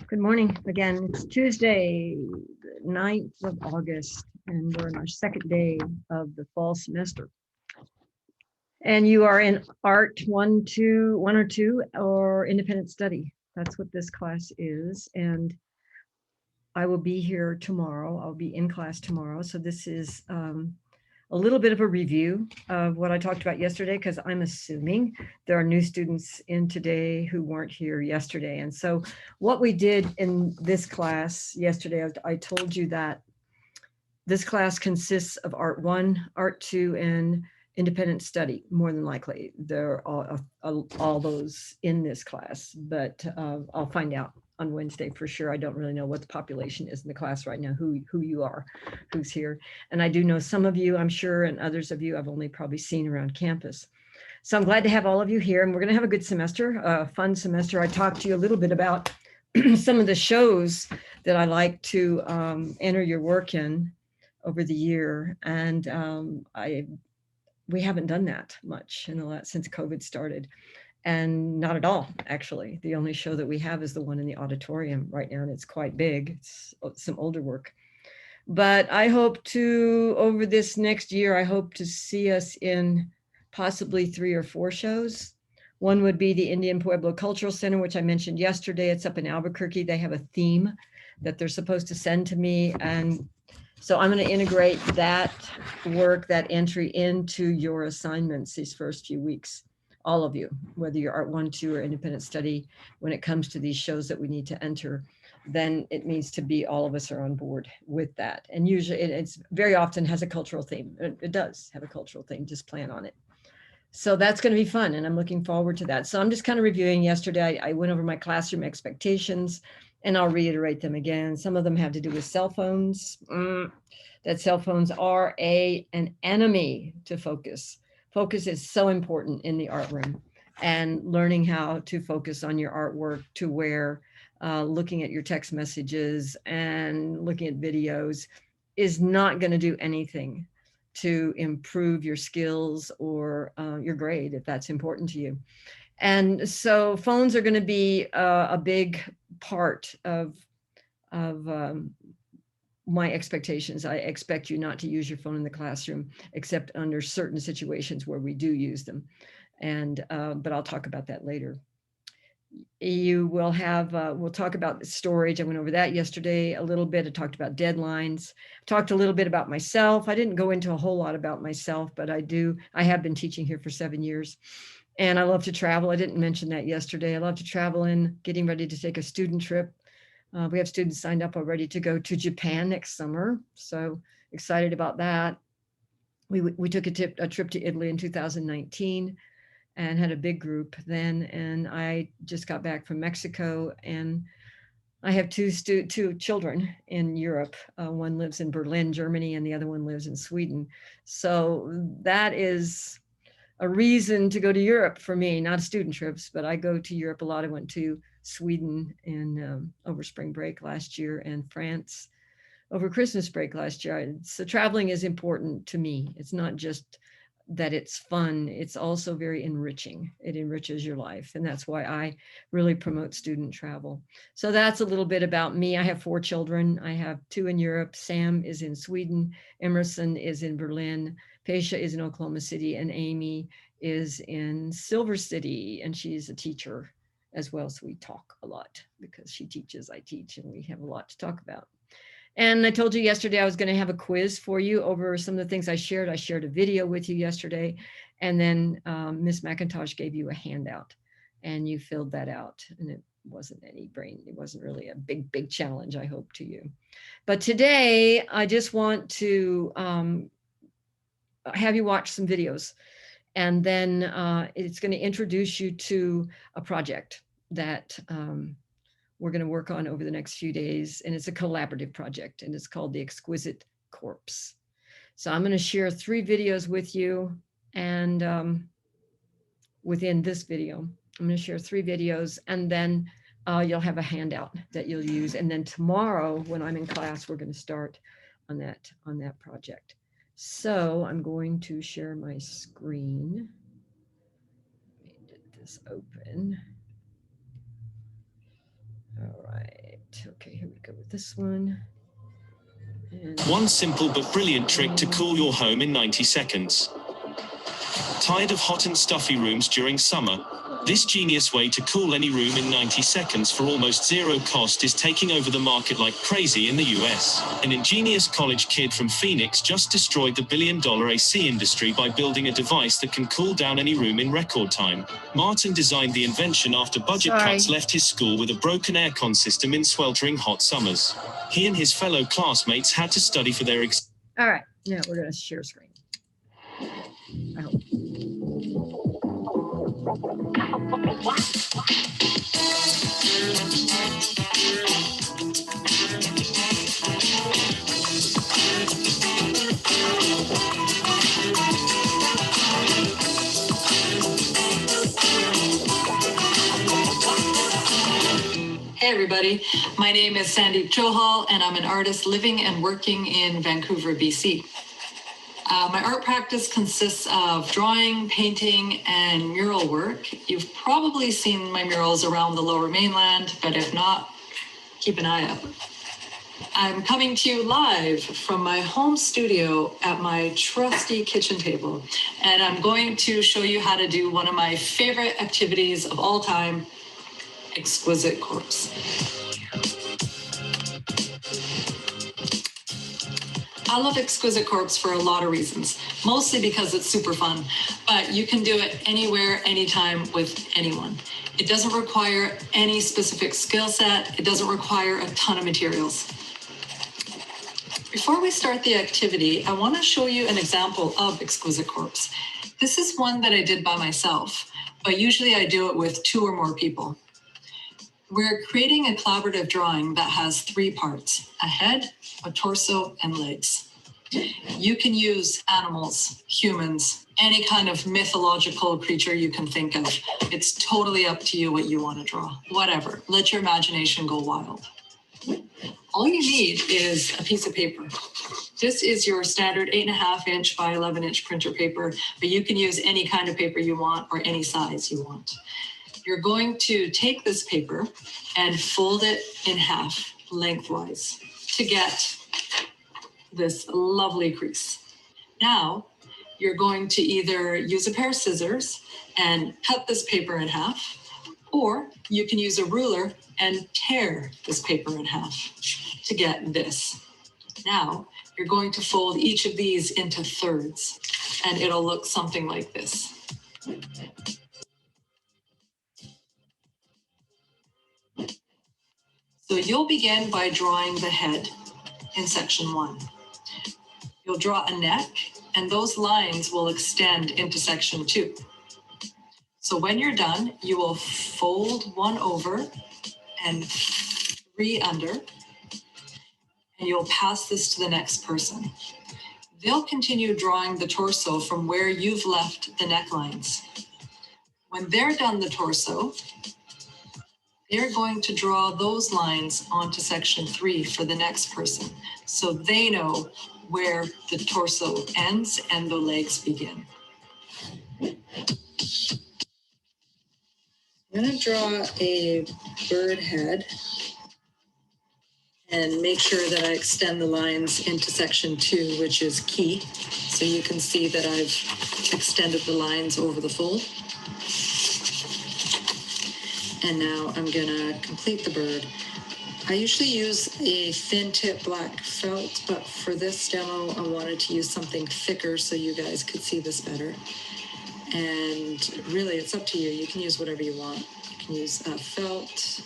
Good morning. Again, it's Tuesday, the 9th of August, and we're in our second day of the fall semester. And you are in Art 1, 2, 1 or 2, or Independent Study. That's what this class is. And I will be here tomorrow. I'll be in class tomorrow. So this is a little bit of a review of what I talked about yesterday, because I'm assuming there are new students in today who weren't here yesterday. And so what we did in this class yesterday, I told you that this class consists of Art 1, Art 2, and Independent Study. More than likely, there are all those in this class, but I'll find out on Wednesday for sure. I don't really know what the population is in the class right now, who you are, who's here. And I do know some of you, I'm sure, and others of you I've only probably seen around campus. So I'm glad to have all of you here, and we're going to have a good semester, a fun semester. I talked to you a little bit about some of the shows that I like to enter your work in over the year, and we haven't done that much since COVID started. And not at all, actually. The only show that we have is the one in the auditorium right now, and it's quite big. It's some older work. But I hope to, over this next year, I hope to see us in possibly 3 or 4 shows. One would be the Indian Pueblo Cultural Center, which I mentioned yesterday. It's up in Albuquerque. They have a theme that they're supposed to send to me. And so I'm going to integrate that work, that entry into your assignments these first few weeks. All of you, whether you're Art 1, 2, or Independent Study, when it comes to these shows that we need to enter, then it needs to be all of us are on board with that. And usually it's very often has a cultural theme. It does have a cultural theme, just plan on it. So that's going to be fun, and I'm looking forward to that. So I'm just kind of reviewing yesterday. I went over my classroom expectations, and I'll reiterate them again. Some of them have to do with cell phones, that cell phones are an enemy to focus. Focus is so important in the art room, and learning how to focus on your artwork to where looking at your text messages and looking at videos is not going to do anything to improve your skills or your grade, if that's important to you. And so phones are going to be a big part of my expectations. I expect you not to use your phone in the classroom, except under certain situations where we do use them. And but I'll talk about that later. You will have, we'll talk about storage. I went over that yesterday a little bit. I talked about deadlines, talked a little bit about myself. I didn't go into a whole lot about myself, but I have been teaching here for 7 years, and I love to travel. I didn't mention that yesterday. I love to travel, and getting ready to take a student trip. We have students signed up already to go to Japan next summer. So excited about that. We took a trip to Italy in 2019 and had a big group then. And I just got back from Mexico, and I have two children in Europe. One lives in Berlin, Germany, and the other one lives in Sweden. So that is a reason to go to Europe for me, not student trips, but I go to Europe a lot. I went to Sweden in over spring break last year, and France over Christmas break last year. So traveling is important to me. It's not just that it's fun, it's also very enriching. It enriches your life. And that's why I really promote student travel. So that's a little bit about me. I have 4 children. I have 2 in Europe. Sam is in Sweden. Emerson is in Berlin. Pesha is in Oklahoma City. And Amy is in Silver City. And she's a teacher as well. So we talk a lot because she teaches, I teach, and we have a lot to talk about. And I told you yesterday I was going to have a quiz for you over some of the things I shared. I shared a video with you yesterday, and then Miss McIntosh gave you a handout, and you filled that out. And it wasn't it wasn't really a big challenge, I hope, to you. But today I just want to have you watch some videos, and then it's going to introduce you to a project that we're going to work on over the next few days. And it's a collaborative project, and it's called The Exquisite Corpse. So I'm going to share 3 videos with you. And within this video, I'm going to share 3 videos, and then you'll have a handout that you'll use. And then tomorrow when I'm in class, we're going to start on that project. So I'm going to share my screen. Let me get this open. All right. Okay, here we go with this one. And One simple but brilliant trick to cool your home in 90 seconds. Tired of hot and stuffy rooms during summer? This genius way to cool any room in 90 seconds for almost zero cost is taking over the market like crazy in the US. An ingenious college kid from Phoenix just destroyed the billion-dollar AC industry by building a device that can cool down any room in record time. Martin designed the invention after budget cuts left his school with a broken aircon system in sweltering hot summers. He and his fellow classmates had to study for their all right, now we're going to share screen. I hope. Hey everybody, my name is Sandeep Johal and I'm an artist living and working in Vancouver, BC. My art practice consists of drawing, painting, and mural work. You've probably seen my murals around the Lower Mainland, but if not, keep an eye out. I'm coming to you live from my home studio at my trusty kitchen table, and I'm going to show you how to do one of my favorite activities of all time, Exquisite Corpse. I love Exquisite Corpse for a lot of reasons, mostly because it's super fun, but you can do it anywhere, anytime with anyone. It doesn't require any specific skill set. It doesn't require a ton of materials. Before we start the activity, I want to show you an example of Exquisite Corpse. This is one that I did by myself, but usually I do it with 2 or more people. We're creating a collaborative drawing that has 3 parts: a head, a torso, and legs. You can use animals, humans, any kind of mythological creature you can think of. It's totally up to you what you want to draw. Whatever, let your imagination go wild. All you need is a piece of paper. This is your standard 8.5 inch by 11 inch printer paper, but you can use any kind of paper you want or any size you want. You're going to take this paper and fold it in half lengthwise to get this lovely crease. Now, you're going to either use a pair of scissors and cut this paper in half, or you can use a ruler and tear this paper in half to get this. Now, you're going to fold each of these into thirds, and it'll look something like this. So you'll begin by drawing the head in section 1. You'll draw a neck, and those lines will extend into section 2. So when you're done, you will fold 1 over and 3 under, and you'll pass this to the next person. They'll continue drawing the torso from where you've left the necklines. When they're done the torso, they're going to draw those lines onto section 3 for the next person, so they know where the torso ends and the legs begin. I'm going to draw a bird head and make sure that I extend the lines into section 2, which is key. So you can see that I've extended the lines over the fold. And now I'm gonna complete the bird. I usually use a thin tip black felt, but for this demo, I wanted to use something thicker so you guys could see this better. And really, it's up to you. You can use whatever you want. You can use a felt,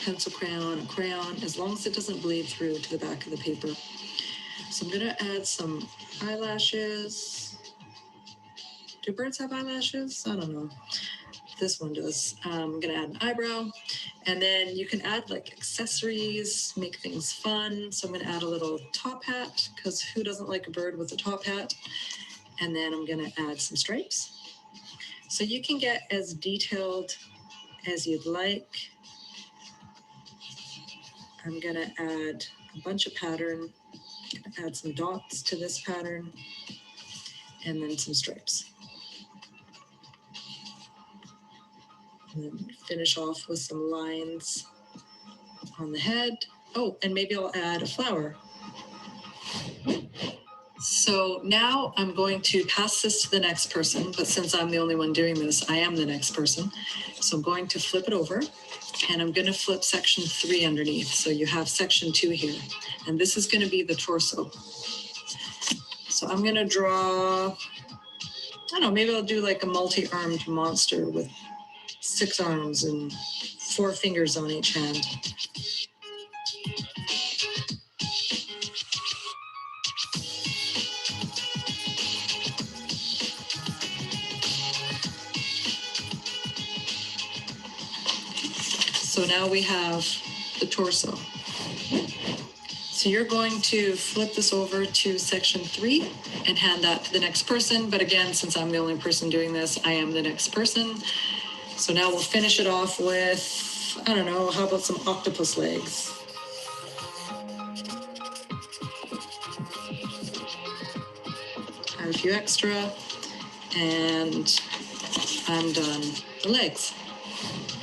pencil crayon, a crayon, as long as it doesn't bleed through to the back of the paper. So I'm gonna add some eyelashes. Do birds have eyelashes? I don't know. This one does. I'm gonna add an eyebrow, and then you can add like accessories, make things fun. So I'm gonna add a little top hat, because who doesn't like a bird with a top hat? And then I'm gonna add some stripes. So you can get as detailed as you'd like. I'm gonna add a bunch of pattern, add some dots to this pattern, and then some stripes. And then finish off with some lines on the head. Oh, and maybe I'll add a flower. So now I'm going to pass this to the next person, but since I'm the only one doing this, I am the next person. So I'm going to flip it over, and I'm going to flip section 3 underneath. So you have section 2 here, and this is going to be the torso. So I'm going to draw, I don't know, maybe I'll do like a multi-armed monster with 6 arms and 4 fingers on each hand. So now we have the torso. So you're going to flip this over to section 3 and hand that to the next person. But again, since I'm the only person doing this, I am the next person. So now we'll finish it off with, I don't know, how about some octopus legs? Add a few extra, and I'm done. The legs.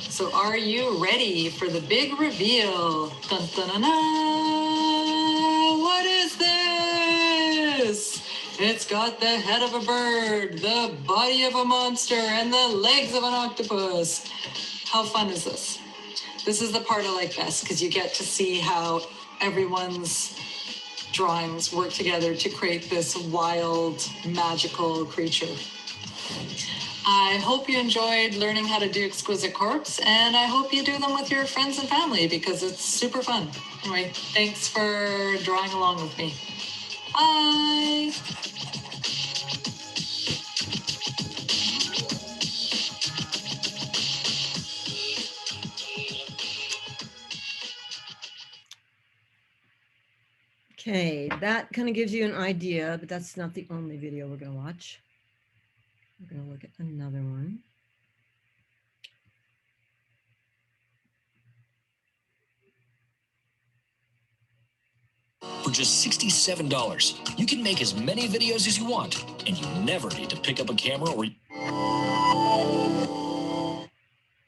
So are you ready for the big reveal? Dun, dun, dun, dun. What is this? It's got the head of a bird, the body of a monster, and the legs of an octopus. How fun is this? This is the part I like best because you get to see how everyone's drawings work together to create this wild, magical creature. I hope you enjoyed learning how to do Exquisite Corpse, and I hope you do them with your friends and family because it's super fun. Anyway, thanks for drawing along with me. Bye! Okay, that kind of gives you an idea, but that's not the only video we're going to watch. We're going to look at another one. For just $67, you can make as many videos as you want, and you never need to pick up a camera or...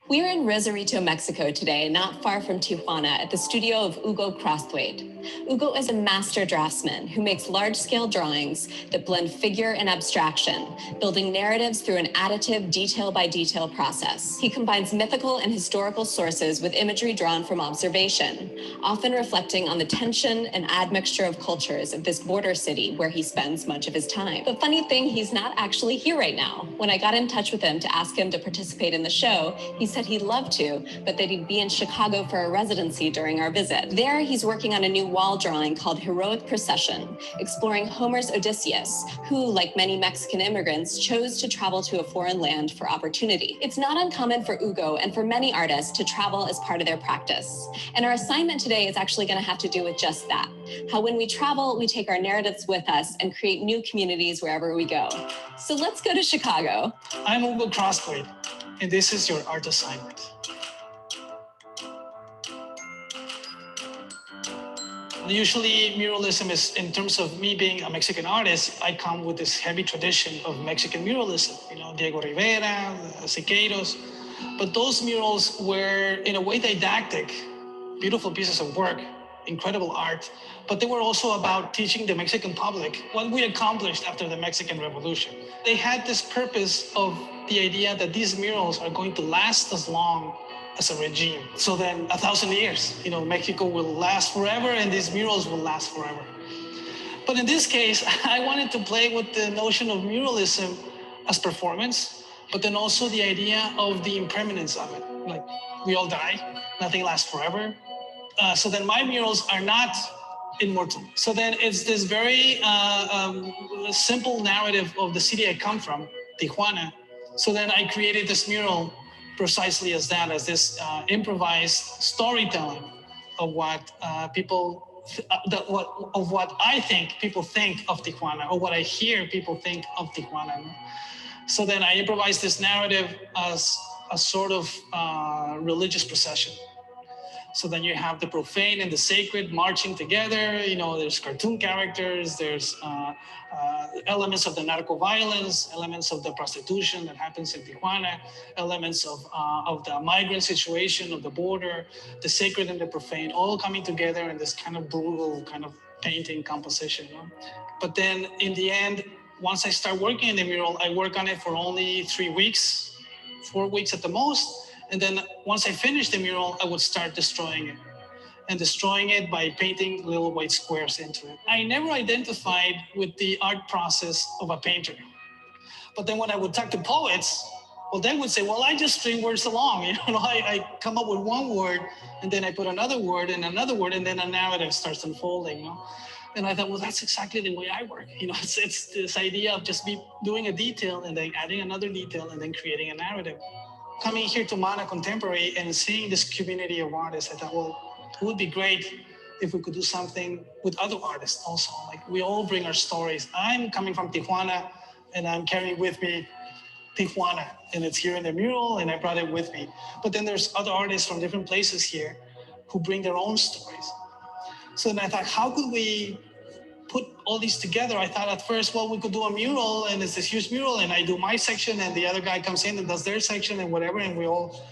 We're in Rosarito, Mexico today, not far from Tijuana, at the studio of Hugo Crosthwaite. Hugo is a master draftsman who makes large-scale drawings that blend figure and abstraction, building narratives through an additive detail-by-detail process. He combines mythical and historical sources with imagery drawn from observation, often reflecting on the tension and admixture of cultures of this border city where he spends much of his time. The funny thing, he's not actually here right now. When I got in touch with him to ask him to participate in the show, he said he'd love to, but that he'd be in Chicago for a residency during our visit. There, he's working on a new wall drawing called Heroic Procession, exploring Homer's Odysseus, who, like many Mexican immigrants, chose to travel to a foreign land for opportunity. It's not uncommon for Hugo and for many artists to travel as part of their practice. And our assignment today is actually going to have to do with just that. How when we travel, we take our narratives with us and create new communities wherever we go. So let's go to Chicago. I'm Hugo Crosthwaite, and this is your art assignment. Usually muralism is, in terms of me being a Mexican artist, I come with this heavy tradition of Mexican muralism, Diego Rivera, Siqueiros. But those murals were, in a way, didactic, beautiful pieces of work, incredible art, but they were also about teaching the Mexican public what we accomplished after the Mexican Revolution. They had this purpose of the idea that these murals are going to last as long as a regime. So then 1,000 years, Mexico will last forever and these murals will last forever. But in this case, I wanted to play with the notion of muralism as performance, but then also the idea of the impermanence of it. Like, we all die, nothing lasts forever. So then my murals are not immortal. So then it's this very simple narrative of the city I come from, Tijuana. So then I created this mural precisely as that, as this improvised storytelling of what of what I think people think of Tijuana, or what I hear people think of Tijuana. So then I improvised this narrative as a sort of religious procession. So then you have the profane and the sacred marching together. You know, there's cartoon characters, there's elements of the narco violence, elements of the prostitution that happens in Tijuana, elements of the migrant situation of the border, the sacred and the profane, all coming together in this kind of brutal kind of painting composition. You know? But then in the end, once I start working in the mural, I work on it for only 3 weeks, 4 weeks at the most. And then once I finish the mural, I would start destroying it. And destroying it by painting little white squares into it. I never identified with the art process of a painter. But then when I would talk to poets, well, they would say, well, I just string words along. You know, I come up with one word, and then I put another word, and then a narrative starts unfolding. You know? And I thought, well, that's exactly the way I work. You know, it's this idea of just doing a detail and then adding another detail and then creating a narrative. Coming here to MANA Contemporary and seeing this community of artists, I thought, well, it would be great if we could do something with other artists also. Like we all bring our stories. I'm coming from Tijuana and I'm carrying with me Tijuana, and it's here in the mural and I brought it with me. But then there's other artists from different places here who bring their own stories. So then I thought, how could we put all these together? I thought at first, well, we could do a mural and it's this huge mural and I do my section and the other guy comes in and does their section and whatever, and we all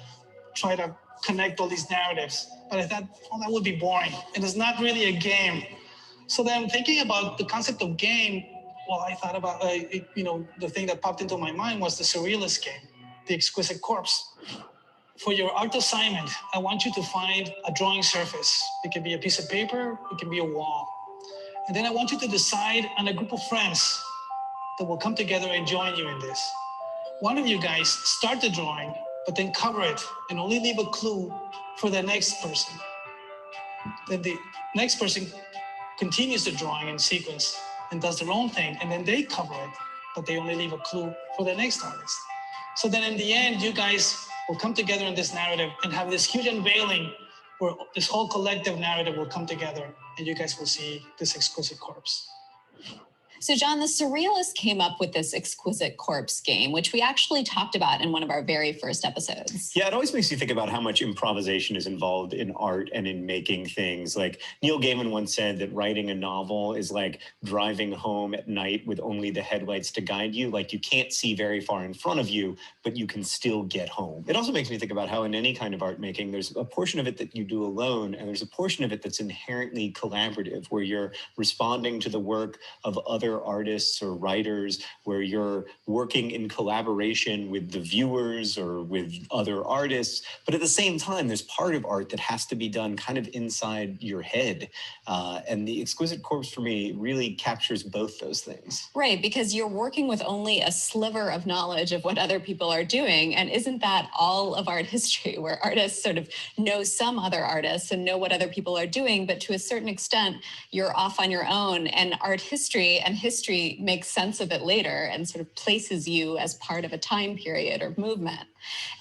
try to connect all these narratives. But I thought, oh, that would be boring. And it's not really a game. So then thinking about the concept of game, well, I thought about, the thing that popped into my mind was the surrealist game, the exquisite corpse. For your art assignment, I want you to find a drawing surface. It can be a piece of paper, it can be a wall. And then I want you to decide on a group of friends that will come together and join you in this. One of you guys start the drawing, but then cover it and only leave a clue for the next person. Then the next person continues the drawing in sequence and does their own thing, and then they cover it, but they only leave a clue for the next artist. So then in the end, you guys will come together in this narrative and have this huge unveiling where this whole collective narrative will come together and you guys will see this exquisite corpse. So, John, the Surrealists came up with this exquisite corpse game, which we actually talked about in one of our very first episodes. Yeah, it always makes you think about how much improvisation is involved in art and in making things. Like Neil Gaiman once said that writing a novel is like driving home at night with only the headlights to guide you. Like you can't see very far in front of you, but you can still get home. It also makes me think about how in any kind of art making, there's a portion of it that you do alone, and there's a portion of it that's inherently collaborative, where you're responding to the work of other artists or writers, where you're working in collaboration with the viewers or with other artists. But at the same time, there's part of art that has to be done kind of inside your head. And the exquisite corpse for me really captures both those things. Right, because you're working with only a sliver of knowledge of what other people are doing. And isn't that all of art history, where artists sort of know some other artists and know what other people are doing, but to a certain extent, you're off on your own. And art history and history makes sense of it later and sort of places you as part of a time period or movement.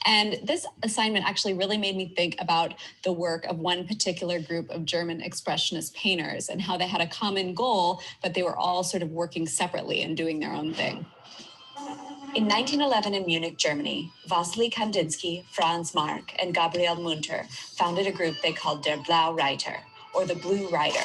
And this assignment actually really made me think about the work of one particular group of German expressionist painters and how they had a common goal, but they were all sort of working separately and doing their own thing. In 1911 in Munich, Germany, Wassily Kandinsky, Franz Marc, and Gabriel Munter founded a group they called Der Blaue Reiter, or the Blue Rider,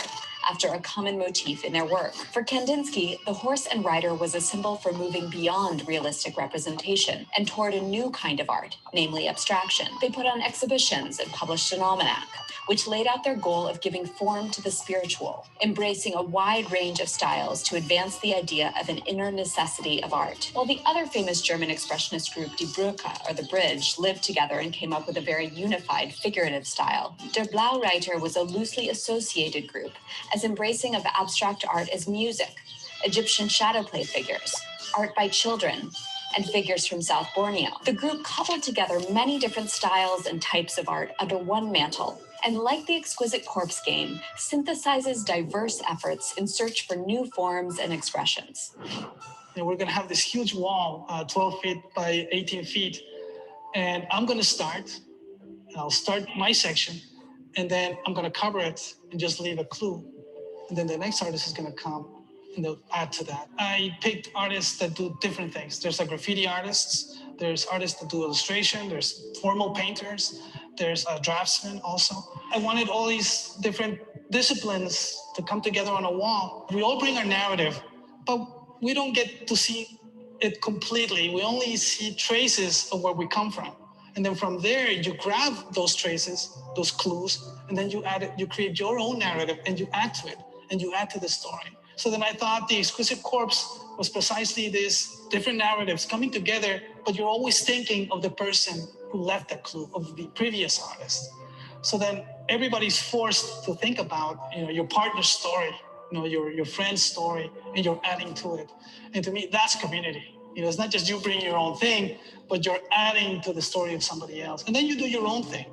after a common motif in their work. For Kandinsky, the horse and rider was a symbol for moving beyond realistic representation and toward a new kind of art, namely abstraction. They put on exhibitions and published an almanac, which laid out their goal of giving form to the spiritual, embracing a wide range of styles to advance the idea of an inner necessity of art. While the other famous German expressionist group, Die Brücke, or the Bridge, lived together and came up with a very unified figurative style, Der Blaue Reiter was a loosely associated group, as embracing of abstract art as music, Egyptian shadow play figures, art by children, and figures from South Borneo. The group coupled together many different styles and types of art under one mantle, and like the exquisite corpse game, synthesizes diverse efforts in search for new forms and expressions. And we're gonna have this huge wall, 12 feet by 18 feet, and I'm gonna start, and I'll start my section, and then I'm gonna cover it and just leave a clue. And then the next artist is gonna come and they'll add to that. I picked artists that do different things. There's like graffiti artists, there's artists that do illustration, there's formal painters, There's a draftsman also. I wanted all these different disciplines to come together on a wall. We all bring our narrative, but we don't get to see it completely. We only see traces of where we come from. And then from there, you grab those traces, those clues, and then you add it, you create your own narrative and you add to it and you add to the story. So then I thought the Exquisite Corpse was precisely this different narratives coming together, but you're always thinking of the person who left that clue, of the previous artist. So then everybody's forced to think about, your partner's story, your friend's story, and you're adding to it. And to me, that's community. It's not just you bring your own thing, but you're adding to the story of somebody else. And then you do your own thing.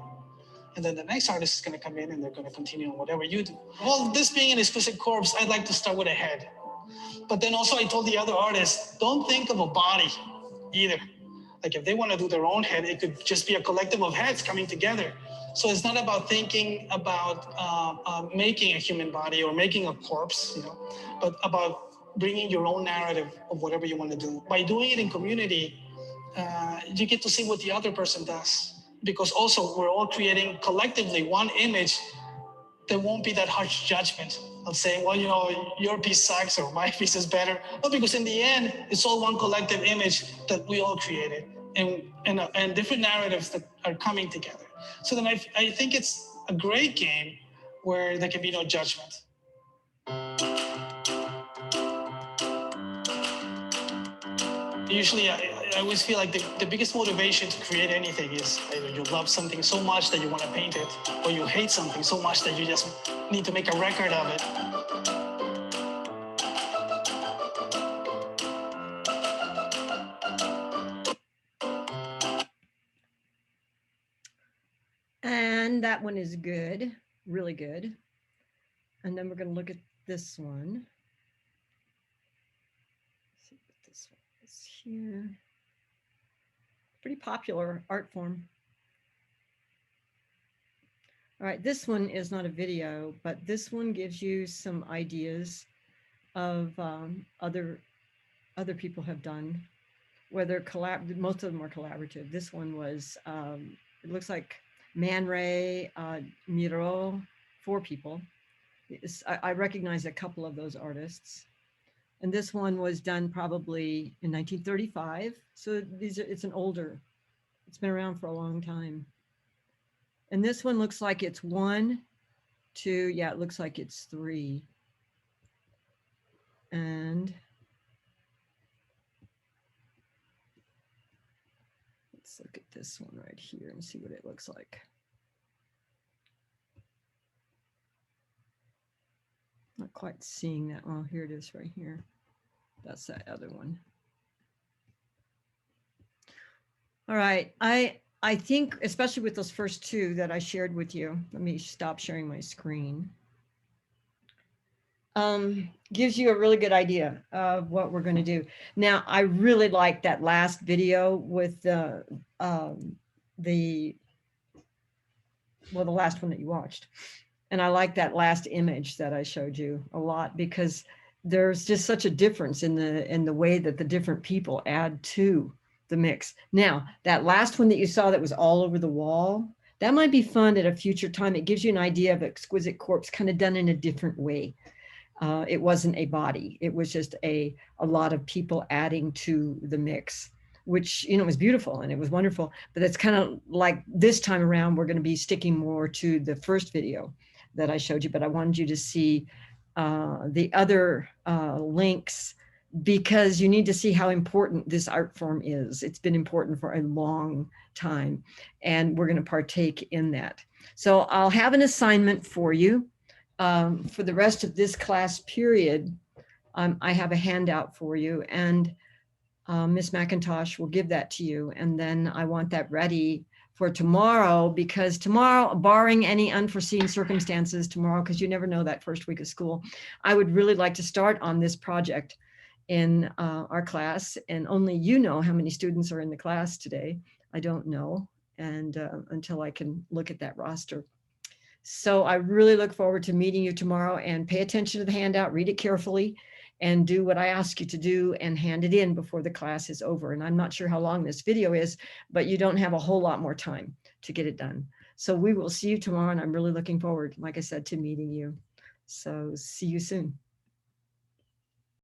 And then the next artist is going to come in and they're going to continue on whatever you do. Well, this being an Exquisite Corpse, I'd like to start with a head. But then also I told the other artists, don't think of a body either. Like if they want to do their own head, it could just be a collective of heads coming together. So it's not about thinking about making a human body or making a corpse, but about bringing your own narrative of whatever you want to do. By doing it in community, you get to see what the other person does. Because also we're all creating collectively one image. There won't be that harsh judgment of saying, well, your piece sucks or my piece is better. No, because in the end, it's all one collective image that we all created and different narratives that are coming together. So then I think it's a great game where there can be no judgment. Usually, I always feel like the biggest motivation to create anything is either you love something so much that you want to paint it, or you hate something so much that you just need to make a record of it. And that one is good, really good. And then we're going to look at this one. Let's see what this one is here. Pretty popular art form. All right, this one is not a video, but this one gives you some ideas of other people have done, whether most of them are collaborative. This one was, it looks like Man Ray, Miro, 4 people. I recognize a couple of those artists. And this one was done probably in 1935. So it's been around for a long time. And this one looks like it's 1, 2, yeah, it looks like it's 3. And let's look at this one right here and see what it looks like. Not quite seeing that. Oh, here it is right here. That's that other one. All right. I think, especially with those first 2 that I shared with you, let me stop sharing my screen. Gives you a really good idea of what we're going to do. Now, I really like that last video with the last one that you watched. And I like that last image that I showed you a lot, because there's just such a difference in the way that the different people add to the mix. Now, that last one that you saw that was all over the wall, that might be fun at a future time. It gives you an idea of Exquisite Corpse kind of done in a different way. It wasn't a body. It was just a lot of people adding to the mix, which, was beautiful and it was wonderful. But it's kind of like this time around, we're going to be sticking more to the first video that I showed you, but I wanted you to see the other links, because you need to see how important this art form is. It's been important for a long time, and we're going to partake in that. So I'll have an assignment for you for the rest of this class period. I have a handout for you, and Miss McIntosh will give that to you. And then I want that ready for tomorrow, because tomorrow, barring any unforeseen circumstances tomorrow, because you never know that first week of school, I would really like to start on this project in our class. And only you know how many students are in the class today. I don't know, and until I can look at that roster. So I really look forward to meeting you tomorrow, and pay attention to the handout, read it carefully, and do what I ask you to do and hand it in before the class is over. And I'm not sure how long this video is, but you don't have a whole lot more time to get it done. So we will see you tomorrow, and I'm really looking forward, like I said, to meeting you. So see you soon.